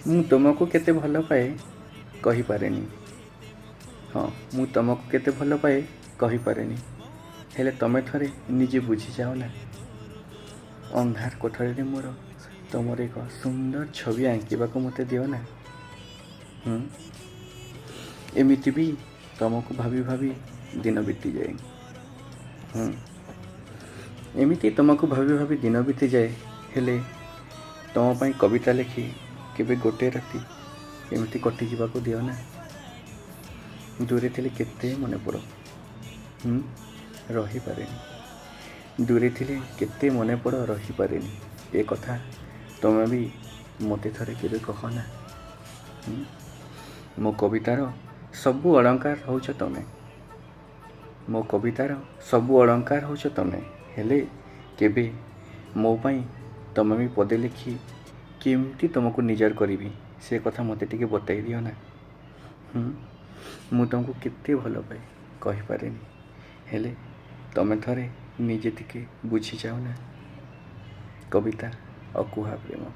ମୁଁ ତୁମକୁ କେତେ ଭଲ ପାଏ କହିପାରେନି। ହଁ, ମୁଁ ତୁମକୁ କେତେ ଭଲ ପାଏ କହିପାରେନି। ହେଲେ ତମେ ଥରେ ନିଜେ ବୁଝିଯାଅ ନା। ଅନ୍ଧାର କୋଠରୀରେ ମୋର ତମର ଏକ ସୁନ୍ଦର ଛବି ଆଙ୍କିବାକୁ ମୋତେ ଦିଅ ନା। ଏମିତି ବି ତମକୁ ଭାବି ଭାବି ଦିନ ବିତିଯାଏ। ଏମିତି ତୁମକୁ ଭାବି ଭାବି ଦିନ ବିତିଯାଏ। ହେଲେ ତୁମ ପାଇଁ କବିତା ଲେଖି କେବେ ଗୋଟେ ରାତି ଏମିତି କଟିଯିବାକୁ ଦିଅ ନା। ଦୂରେ ଥିଲେ କେତେ ମନେ ପଡ଼, ରହିପାରେନି। ଦୂରେ ଥିଲେ କେତେ ମନେ ପଡ଼, ରହିପାରେନି। ଏ କଥା ତୁମେ ବି ମୋତେ ଥରେ କେବେ କହ ନା। ମୋ କବିତାର ସବୁ ଅଳଙ୍କାର ହେଉଛ ତମେ। ମୋ କବିତାର ସବୁ ଅଳଙ୍କାର ହେଉଛ ତମେ। ହେଲେ କେବେ ମୋ ପାଇଁ ତମେ ବି ପଦେ ଲେଖି କେମିତି ତୁମକୁ ନିଜର କରିବି ସେ କଥା ମୋତେ ଟିକେ ବତାଇ ଦିଅ ନା। ମୁଁ ତୁମକୁ କେତେ ଭଲ ପାଏ କହିପାରେନି। ହେଲେ ତମେ ଥରେ ନିଜେ ଟିକେ ବୁଝିଯାଅ ନା। କବିତା ଅକୁହା ପ୍ରେମ।